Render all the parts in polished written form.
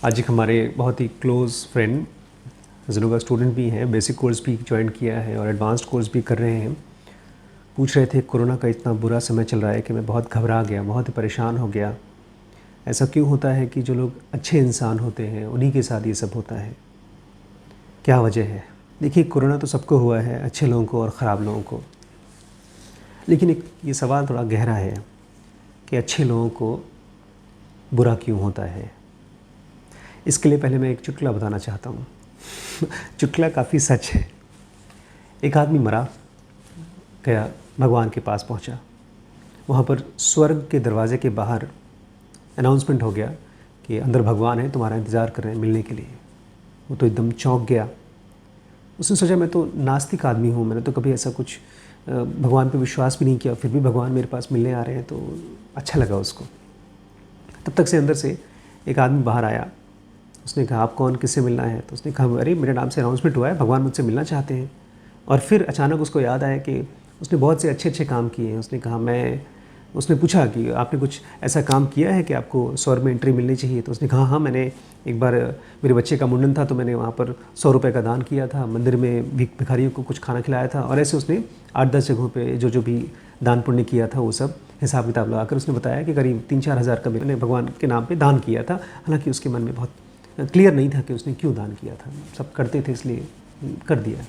आज एक हमारे बहुत ही क्लोज़ फ्रेंड जिनों का स्टूडेंट भी हैं, बेसिक कोर्स भी ज्वाइन किया है और एडवांस्ड कोर्स भी कर रहे हैं, पूछ रहे थे कोरोना का इतना बुरा समय चल रहा है कि मैं बहुत घबरा गया, बहुत ही परेशान हो गया। ऐसा क्यों होता है कि जो लोग अच्छे इंसान होते हैं उन्हीं के साथ ये सब होता है? क्या वजह है? देखिए, कोरोना तो सबको हुआ है, अच्छे लोगों को और ख़राब लोगों को। लेकिन एक ये सवाल थोड़ा गहरा है कि अच्छे लोगों को बुरा क्यों होता है। इसके लिए पहले मैं एक चुटकुला बताना चाहता हूँ। चुटकुला काफ़ी सच है। एक आदमी मरा, गया भगवान के पास पहुँचा। वहाँ पर स्वर्ग के दरवाज़े के बाहर अनाउंसमेंट हो गया कि अंदर भगवान है, तुम्हारा इंतज़ार कर रहे हैं मिलने के लिए। वो तो एकदम चौंक गया। उसने सोचा मैं तो नास्तिक आदमी हूँ, मैंने तो कभी ऐसा कुछ भगवान पे विश्वास भी नहीं किया, फिर भी भगवान मेरे पास मिलने आ रहे हैं, तो अच्छा लगा उसको। तब तक से अंदर से एक आदमी बाहर आया। उसने कहा, आप कौन, किससे मिलना है? तो उसने कहा, अरे मेरे नाम से अनाउंसमेंट हुआ है, भगवान मुझसे मिलना चाहते हैं। और फिर अचानक उसको याद आया कि उसने बहुत से अच्छे अच्छे काम किए हैं। उसने कहा उसने पूछा कि आपने कुछ ऐसा काम किया है कि आपको स्वर्ग में एंट्री मिलनी चाहिए? तो उसने कहा, हाँ, मैंने एक बार मेरे बच्चे का मुंडन था तो मैंने वहाँ पर 100 रुपये का दान किया था, मंदिर में भिखारियों को कुछ खाना खिलाया था। और ऐसे उसने 8-10 जगहों पे जो भी दान पुण्य किया था वो सब हिसाब किताब लगाकर उसने बताया कि करीब 3-4 हज़ार का मैंने भगवान के नाम पे दान किया था। हालांकि उसके मन में बहुत क्लियर नहीं था कि उसने क्यों दान किया था, सब करते थे इसलिए कर दिया।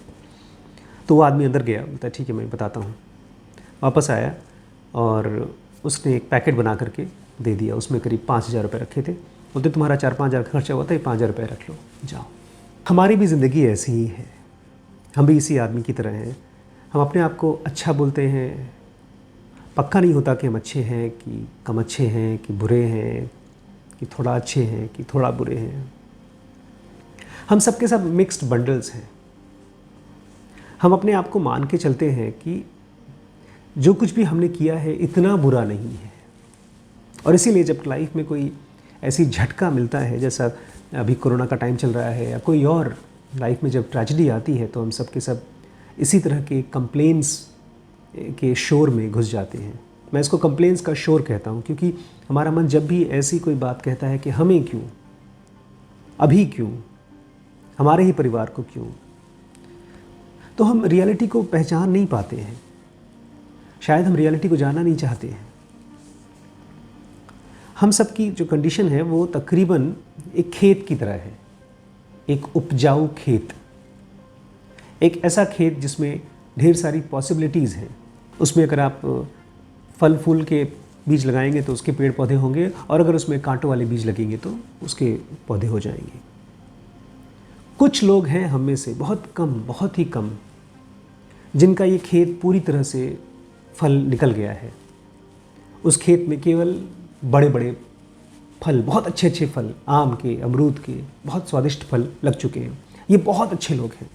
तो वो आदमी अंदर गया, बोलता ठीक है मैं बताता हूँ। वापस आया और उसने एक पैकेट बना करके दे दिया। उसमें करीब 5,000 रुपये रखे थे। बोलते तुम्हारा 4-5 हज़ार का खर्चा हुआ था, ये 5,000 रुपये रख लो, जाओ। हमारी भी ज़िंदगी ऐसी ही है, हम भी इसी आदमी की तरह हैं। हम अपने आप को अच्छा बोलते हैं, पक्का नहीं होता कि हम अच्छे हैं कि कम अच्छे हैं कि बुरे हैं, कि थोड़ा अच्छे हैं कि थोड़ा बुरे हैं। हम सबके सब मिक्स्ड बंडल्स हैं। हम अपने आप को मान के चलते हैं कि जो कुछ भी हमने किया है इतना बुरा नहीं है। और इसीलिए जब लाइफ में कोई ऐसी झटका मिलता है, जैसा अभी कोरोना का टाइम चल रहा है, या कोई और लाइफ में जब ट्रेजेडी आती है, तो हम सब के सब इसी तरह के कंप्लेंट्स के शोर में घुस जाते हैं। मैं इसको कंप्लेंट्स का शोर कहता हूँ, क्योंकि हमारा मन जब भी ऐसी कोई बात कहता है कि हमें क्यों, अभी क्यों, हमारे ही परिवार को क्यों, तो हम रियलिटी को पहचान नहीं पाते हैं। शायद हम रियलिटी को जानना नहीं चाहते हैं। हम सब की जो कंडीशन है वो तकरीबन एक खेत की तरह है, एक उपजाऊ खेत, एक ऐसा खेत जिसमें ढेर सारी पॉसिबिलिटीज़ हैं। उसमें अगर आप फल फूल के बीज लगाएंगे तो उसके पेड़ पौधे होंगे, और अगर उसमें कांटों वाले बीज लगेंगे तो उसके पौधे हो जाएंगे। कुछ लोग हैं हम में से, बहुत कम, बहुत ही कम, जिनका ये खेत पूरी तरह से फल निकल गया है। उस खेत में केवल बड़े बड़े फल, बहुत अच्छे अच्छे फल, आम के, अमरूद के, बहुत स्वादिष्ट फल लग चुके हैं। ये बहुत अच्छे लोग हैं।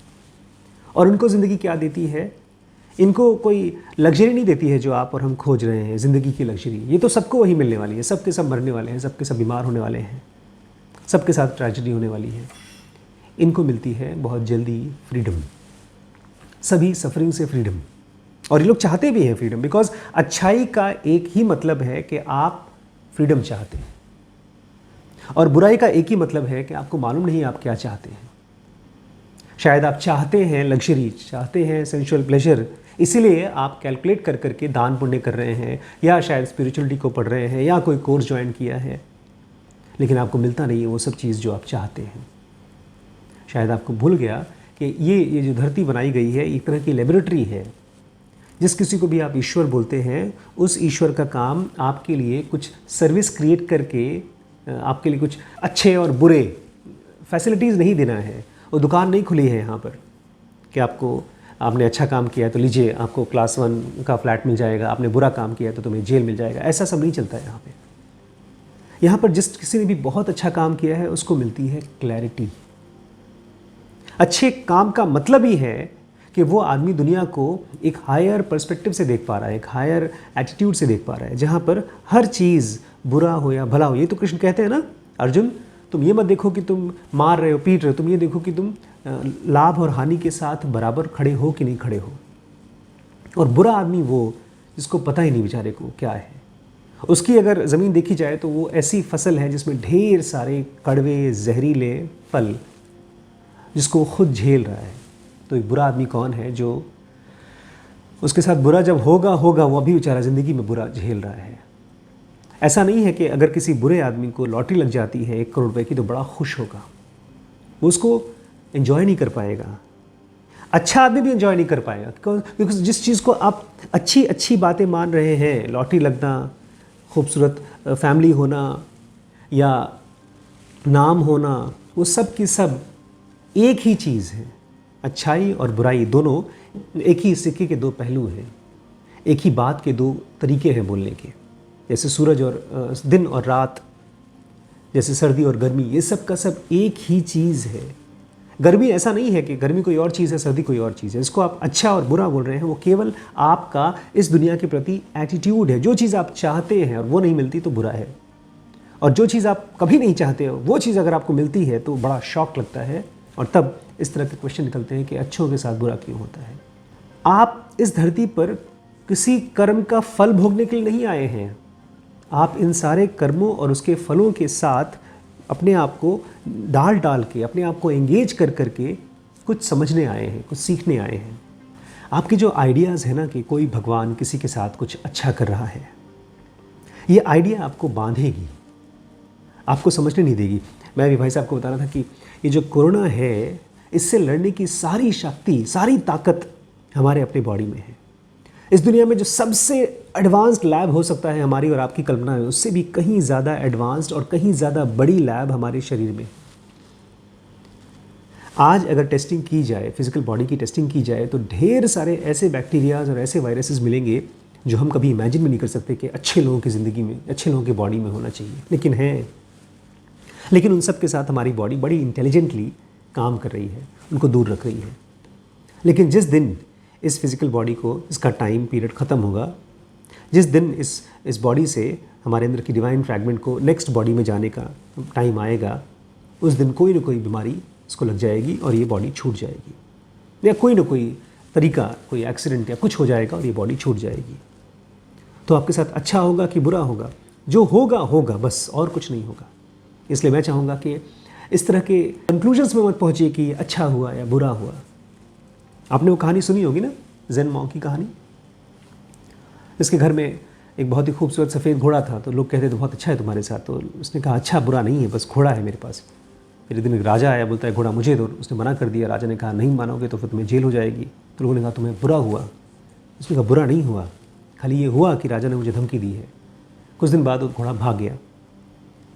और उनको ज़िंदगी क्या देती है? इनको कोई लग्जरी नहीं देती है जो आप और हम खोज रहे हैं, ज़िंदगी की लग्जरी। ये तो सबको वही मिलने वाली है, सबके सब मरने वाले हैं, सबके सब बीमार होने वाले हैं, सबके साथ ट्रेजेडी होने वाली है। इनको मिलती है बहुत जल्दी फ्रीडम, सभी सफरिंग से फ्रीडम। और ये लोग चाहते भी हैं फ्रीडम, बिकॉज अच्छाई का एक ही मतलब है कि आप फ्रीडम चाहते हैं, और बुराई का एक ही मतलब है कि आपको मालूम नहीं आप क्या चाहते हैं। शायद आप चाहते हैं लग्जरी, चाहते हैं सेंशुअल प्लेजर, इसीलिए आप कैलकुलेट कर करके दान पुण्य कर रहे हैं, या शायद स्पिरिचुअलिटी को पढ़ रहे हैं, या कोई कोर्स ज्वाइन किया है, लेकिन आपको मिलता नहीं है वो सब चीज़ जो आप चाहते हैं। शायद आपको भूल गया कि ये जो धरती बनाई गई है एक तरह की लेबोरेटरी है। जिस किसी को भी आप ईश्वर बोलते हैं, उस ईश्वर का काम आपके लिए कुछ सर्विस क्रिएट करके आपके लिए कुछ अच्छे और बुरे फैसिलिटीज़ नहीं देना है। वो दुकान नहीं खुली है यहाँ पर कि आपने अच्छा काम किया है तो लीजिए आपको क्लास 1 का फ्लैट मिल जाएगा, आपने बुरा काम किया है तो तुम्हें जेल मिल जाएगा। ऐसा सब नहीं चलता है यहाँ पे। यहाँ पर जिस किसी ने भी बहुत अच्छा काम किया है उसको मिलती है क्लैरिटी। अच्छे काम का मतलब ही है कि वो आदमी दुनिया को एक हायर पर्सपेक्टिव से देख पा रहा है, एक हायर एटीट्यूड से देख पा रहा है, जहाँ पर हर चीज़ बुरा हो या भला हो। ये तो कृष्ण कहते हैं ना, अर्जुन तुम ये मत देखो कि तुम मार रहे हो, पीट रहे हो, तुम ये देखो कि तुम लाभ और हानि के साथ बराबर खड़े हो कि नहीं खड़े हो। और बुरा आदमी वो जिसको पता ही नहीं बेचारे को क्या है, उसकी अगर ज़मीन देखी जाए तो वो ऐसी फसल है जिसमें ढेर सारे कड़वे जहरीले फल, जिसको वो खुद झेल रहा है। तो एक बुरा आदमी कौन है जो उसके साथ बुरा जब होगा वो अभी बेचारा ज़िंदगी में बुरा झेल रहा है। ऐसा नहीं है कि अगर किसी बुरे आदमी को लॉटरी लग जाती है 1 करोड़ रुपए की तो बड़ा खुश होगा, वो उसको एंजॉय नहीं कर पाएगा। अच्छा आदमी भी एंजॉय नहीं कर पाएगा, बिकॉज जिस चीज़ को आप अच्छी अच्छी बातें मान रहे हैं, लॉटरी लगना, खूबसूरत फैमिली होना या नाम होना, वो सब की सब एक ही चीज़ है। अच्छाई और बुराई दोनों एक ही सिक्के के 2 पहलू हैं, एक ही बात के 2 तरीके हैं बोलने के। जैसे सूरज और दिन और रात, जैसे सर्दी और गर्मी, ये सब का सब एक ही चीज़ है। गर्मी ऐसा नहीं है कि गर्मी कोई और चीज़ है, सर्दी कोई और चीज़ है। इसको आप अच्छा और बुरा बोल रहे हैं, वो केवल आपका इस दुनिया के प्रति एटीट्यूड है। जो चीज़ आप चाहते हैं और वो नहीं मिलती तो बुरा है, और जो चीज़ आप कभी नहीं चाहते हो वो चीज़ अगर आपको मिलती है तो बड़ा शौक लगता है। और तब इस तरह के क्वेश्चन निकलते हैं कि अच्छों के साथ बुरा क्यों होता है। आप इस धरती पर किसी कर्म का फल भोगने के लिए नहीं आए हैं। आप इन सारे कर्मों और उसके फलों के साथ अपने आप को डाल के, अपने आप को एंगेज कर करके कुछ समझने आए हैं, कुछ सीखने आए हैं। आपके जो आइडियाज़ है ना कि कोई भगवान किसी के साथ कुछ अच्छा कर रहा है, ये आइडिया आपको बांधेगी, आपको समझने नहीं देगी। मैं भी भाई साहब को बता रहा था कि ये जो कोरोना है, इससे लड़ने की सारी शक्ति, सारी ताकत हमारे अपने बॉडी में है। इस दुनिया में जो सबसे एडवांस्ड लैब हो सकता है हमारी और आपकी कल्पना में, उससे भी कहीं ज़्यादा एडवांस्ड और कहीं ज़्यादा बड़ी लैब हमारे शरीर में। आज अगर टेस्टिंग की जाए, फिजिकल बॉडी की टेस्टिंग की जाए, तो ढेर सारे ऐसे बैक्टीरियाज और ऐसे वायरसेस मिलेंगे जो हम कभी इमेजिन भी नहीं कर सकते कि अच्छे लोगों की ज़िंदगी में, अच्छे लोगों की बॉडी में होना चाहिए, लेकिन है। लेकिन उन सब के साथ हमारी बॉडी बड़ी इंटेलिजेंटली काम कर रही है, उनको दूर रख रही है। लेकिन जिस दिन इस फिज़िकल बॉडी को, इसका टाइम पीरियड ख़त्म होगा, जिस दिन इस बॉडी से हमारे अंदर की डिवाइन फ्रैगमेंट को नेक्स्ट बॉडी में जाने का टाइम आएगा, उस दिन कोई ना कोई बीमारी इसको लग जाएगी और ये बॉडी छूट जाएगी, या कोई ना कोई तरीका, कोई एक्सीडेंट या कुछ हो जाएगा और ये बॉडी छूट जाएगी। तो आपके साथ अच्छा होगा कि बुरा होगा, जो होगा होगा, बस और कुछ नहीं होगा। इसलिए मैं चाहूँगा कि इस तरह के कंक्लूजन्स में मत पहुँचिए कि अच्छा हुआ या बुरा हुआ। आपने वो कहानी सुनी होगी ना, ज़ेन मॉन्क की कहानी। इसके घर में एक बहुत ही खूबसूरत सफ़ेद घोड़ा था, तो लोग कहते थे बहुत अच्छा है तुम्हारे साथ। तो उसने कहा अच्छा बुरा नहीं है, बस घोड़ा है मेरे पास। फिर एक दिन एक राजा आया, बोलता है घोड़ा मुझे दो। उसने मना कर दिया। राजा ने कहा नहीं मानोगे तो फिर तुम्हें जेल हो जाएगी। तो लोगों ने कहा तुम्हें बुरा हुआ। उसने कहा बुरा नहीं हुआ, खाली ये हुआ कि राजा ने मुझे धमकी दी है। कुछ दिन बाद वो घोड़ा भाग गया।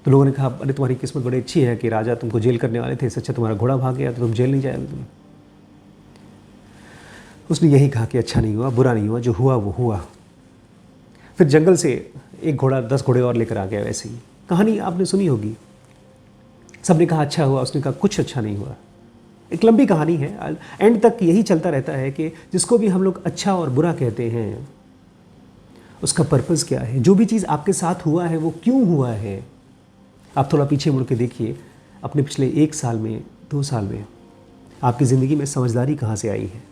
तो लोगों ने कहा अरे तुम्हारी किस्मत बड़ी अच्छी है कि राजा तुमको जेल करने वाले थे, इससे अच्छा तुम्हारा घोड़ा भाग गया तो तुम जेल नहीं जाएगा तुम। उसने यही कहा कि अच्छा नहीं हुआ, बुरा नहीं हुआ, जो हुआ वो हुआ। फिर जंगल से एक घोड़ा 10 घोड़े और लेकर आ गया। वैसे ही कहानी आपने सुनी होगी। सबने कहा अच्छा हुआ, उसने कहा कुछ अच्छा नहीं हुआ। एक लंबी कहानी है, एंड तक यही चलता रहता है कि जिसको भी हम लोग अच्छा और बुरा कहते हैं, उसका पर्पज़ क्या है। जो भी चीज़ आपके साथ हुआ है वो क्यों हुआ है। आप थोड़ा पीछे मुड़ के देखिए, अपने पिछले 1 साल में, 2 साल में आपकी ज़िंदगी में समझदारी कहाँ से आई है।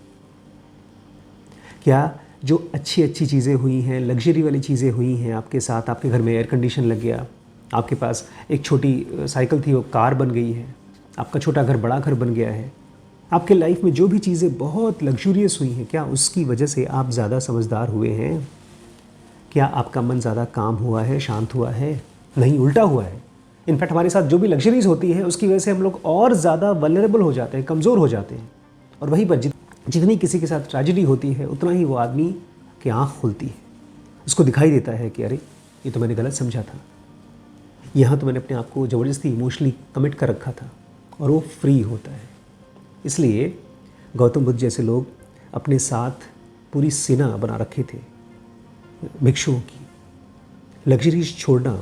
क्या जो अच्छी अच्छी चीज़ें हुई हैं, लग्जरी वाली चीज़ें हुई हैं आपके साथ, आपके घर में एयर कंडीशन लग गया, आपके पास एक छोटी साइकिल थी वो कार बन गई है, आपका छोटा घर बड़ा घर बन गया है, आपके लाइफ में जो भी चीज़ें बहुत लग्जूरियस हुई हैं, क्या उसकी वजह से आप ज़्यादा समझदार हुए हैं। क्या आपका मन ज़्यादा काम हुआ है, शांत हुआ है। नहीं, उल्टा हुआ है। इनफैक्ट हमारे साथ जो भी लग्जरीज होती है उसकी वजह से हम लोग और ज़्यादा वल्नरेबल हो जाते हैं, कमज़ोर हो जाते हैं। और वहीं पर जितनी किसी के साथ ट्रेजेडी होती है उतना ही वो आदमी की आँख खुलती है, उसको दिखाई देता है कि अरे ये तो मैंने गलत समझा था, यहाँ तो मैंने अपने आप को ज़बरदस्ती इमोशनली कमिट कर रखा था, और वो फ्री होता है। इसलिए गौतम बुद्ध जैसे लोग अपने साथ पूरी सेना बना रखे थे भिक्षुओं की, लग्जरीज छोड़ना।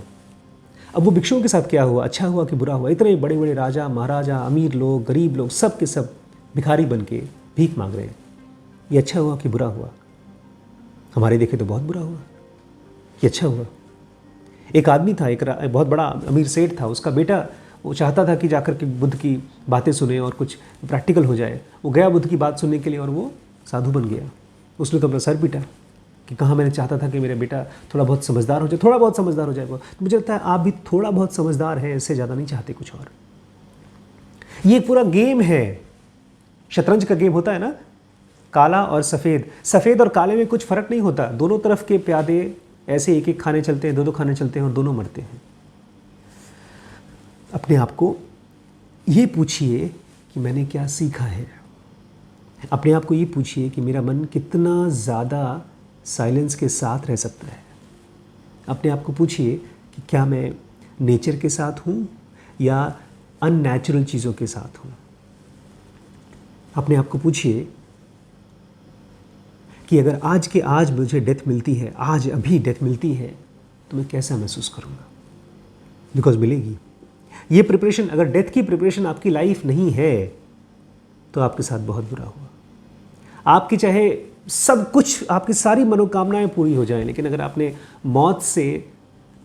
अब वो भिक्षुओं के साथ क्या हुआ, अच्छा हुआ कि बुरा हुआ। इतने बड़े बड़े राजा महाराजा, अमीर लोग, गरीब लोग, सब के सब भिखारी बन के भीख मांग रहे हैं। ये अच्छा हुआ कि बुरा हुआ। हमारे देखे तो बहुत बुरा हुआ। ये अच्छा हुआ। एक आदमी था, एक बहुत बड़ा अमीर सेठ था, उसका बेटा वो चाहता था कि जाकर के बुद्ध की बातें सुने और कुछ प्रैक्टिकल हो जाए। वो गया बुद्ध की बात सुनने के लिए और वो साधु बन गया। उसने तो अपना सर पीटा। कि कहाँ मैंने चाहता था कि मेरा बेटा थोड़ा बहुत समझदार हो जाए, थोड़ा बहुत समझदार हो जाए वो। तो मुझे लगता है आप भी थोड़ा बहुत समझदार हैं, इससे ज़्यादा नहीं चाहते कुछ और। ये एक पूरा गेम है, शतरंज का गेम होता है ना, काला और सफ़ेद। सफ़ेद और काले में कुछ फ़र्क नहीं होता, दोनों तरफ के प्यादे ऐसे एक एक खाने चलते हैं, दो दो खाने चलते हैं और दोनों मरते हैं। अपने आप को ये पूछिए कि मैंने क्या सीखा है। अपने आप को ये पूछिए कि मेरा मन कितना ज़्यादा साइलेंस के साथ रह सकता है। अपने आप को पूछिए कि क्या मैं नेचर के साथ हूँ या अननेचुरल चीज़ों के साथ हूँ। अपने आप को पूछिए कि अगर आज के आज मुझे डेथ मिलती है, आज अभी डेथ मिलती है, तो मैं कैसा महसूस करूँगा। बिकॉज मिलेगी। ये प्रिपरेशन, अगर डेथ की प्रिपरेशन आपकी लाइफ नहीं है तो आपके साथ बहुत बुरा हुआ। आपकी चाहे सब कुछ, आपकी सारी मनोकामनाएं पूरी हो जाएं, लेकिन अगर आपने मौत से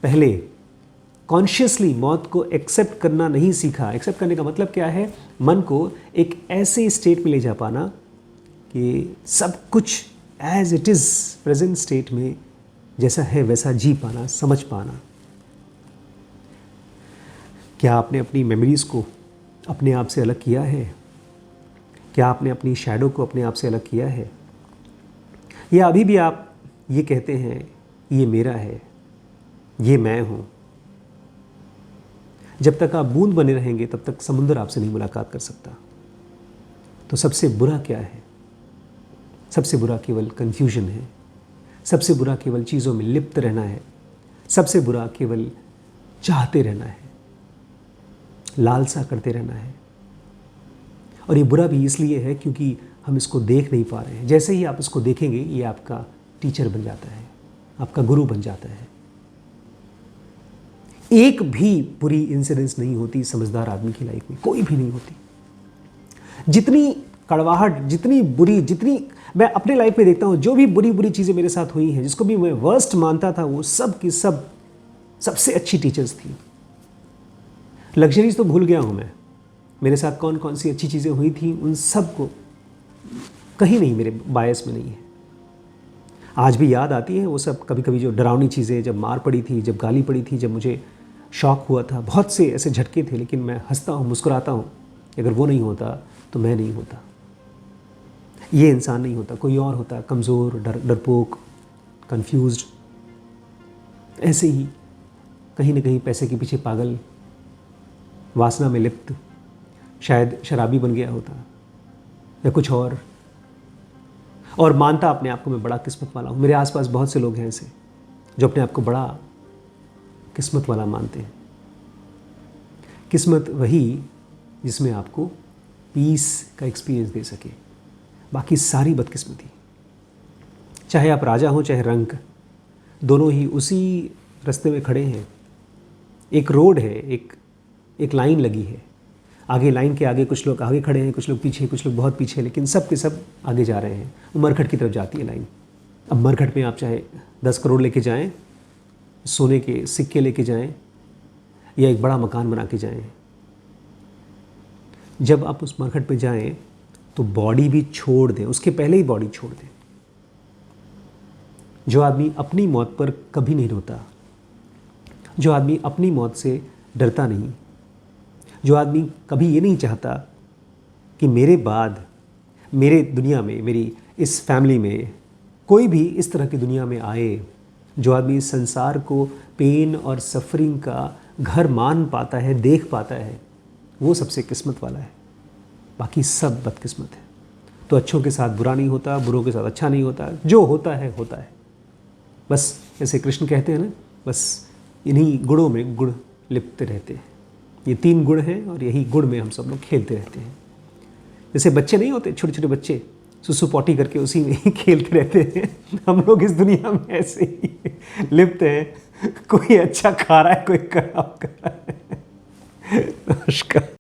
पहले कॉन्शियसली मौत को एक्सेप्ट करना नहीं सीखा। एक्सेप्ट करने का मतलब क्या है? मन को एक ऐसे स्टेट में ले जा पाना कि सब कुछ as it is present state में जैसा है वैसा जी पाना, समझ पाना। क्या आपने अपनी मेमोरीज़ को अपने आप से अलग किया है? क्या आपने अपनी शैडो को अपने आप से अलग किया है? या अभी भी आप ये कहते हैं ये मेरा है, ये मैं हूँ? जब तक आप बूंद बने रहेंगे तब तक समुद्र आपसे नहीं मुलाकात कर सकता। तो सबसे बुरा क्या है? सबसे बुरा केवल कन्फ्यूजन है। सबसे बुरा केवल चीज़ों में लिप्त रहना है। सबसे बुरा केवल चाहते रहना है, लालसा करते रहना है। और ये बुरा भी इसलिए है क्योंकि हम इसको देख नहीं पा रहे हैं। जैसे ही आप इसको देखेंगे ये आपका टीचर बन जाता है, आपका गुरु बन जाता है। एक भी बुरी इंसिडेंस नहीं होती समझदार आदमी की लाइफ में, कोई भी नहीं होती। जितनी कड़वाहट, जितनी बुरी, जितनी मैं अपने लाइफ में देखता हूँ, जो भी बुरी बुरी चीज़ें मेरे साथ हुई हैं, जिसको भी मैं वर्स्ट मानता था, वो सब की सब सबसे अच्छी टीचर्स थी। लग्जरीज तो भूल गया हूँ मैं, मेरे साथ कौन कौन सी अच्छी चीज़ें हुई थी उन सब को कहीं नहीं मेरे बायस में नहीं है। आज भी याद आती है वो सब, कभी कभी जो डरावनी चीज़ें, जब मार पड़ी थी, जब गाली पड़ी थी, जब मुझे शॉक हुआ था, बहुत से ऐसे झटके थे, लेकिन मैं हंसता हूँ, मुस्कुराता हूँ कि अगर वो नहीं होता तो मैं नहीं होता, ये इंसान नहीं होता, कोई और होता, कमज़ोर, डरपोक, कन्फ्यूज्ड, ऐसे ही कहीं ना कहीं पैसे के पीछे पागल, वासना में लिप्त, शायद शराबी बन गया होता या कुछ और मानता अपने आप को मैं बड़ा किस्मत वाला हूँ। मेरे आसपास बहुत से लोग हैं ऐसे जो अपने आप को बड़ा किस्मत वाला मानते हैं। किस्मत वही जिसमें आपको पीस का एक्सपीरियंस दे सके, बाकी सारी बदकिस्मती। चाहे आप राजा हो चाहे रंक, दोनों ही उसी रास्ते में खड़े हैं। एक रोड है, एक लाइन लगी है, आगे लाइन के आगे कुछ लोग आगे खड़े हैं, कुछ लोग पीछे, कुछ लोग बहुत पीछे, लेकिन सब के सब आगे जा रहे हैं। वो मरघट की तरफ जाती है लाइन। अब मरघट में आप चाहे 10 करोड़ लेके जाएं, सोने के सिक्के लेके जाएं, या एक बड़ा मकान बना के जाएं, जब आप उस मरघट पे जाएं तो बॉडी भी छोड़ दें, उसके पहले ही बॉडी छोड़ दें। जो आदमी अपनी मौत पर कभी नहीं रोता, जो आदमी अपनी मौत से डरता नहीं, जो आदमी कभी ये नहीं चाहता कि मेरे बाद मेरे दुनिया में, मेरी इस फैमिली में कोई भी इस तरह की दुनिया में आए, जो आदमी इस संसार को पेन और सफरिंग का घर मान पाता है, देख पाता है, वो सबसे किस्मत वाला है। बाकी सब बदकिस्मत है। तो अच्छों के साथ बुरा नहीं होता, बुरों के साथ अच्छा नहीं होता, जो होता है होता है। बस जैसे कृष्ण कहते हैं ना, बस इन्हीं गुणों में गुड़ लिपते रहते हैं। ये 3 गुण हैं और यही गुण में हम सब लोग खेलते रहते हैं। जैसे बच्चे नहीं होते, छोटे छोटे बच्चे सुसु पॉटी करके उसी में ही खेलते रहते हैं, हम लोग इस दुनिया में ऐसे ही लिप्त हैं। कोई अच्छा खा रहा है, कोई खराब कर रहा है। नमस्कार।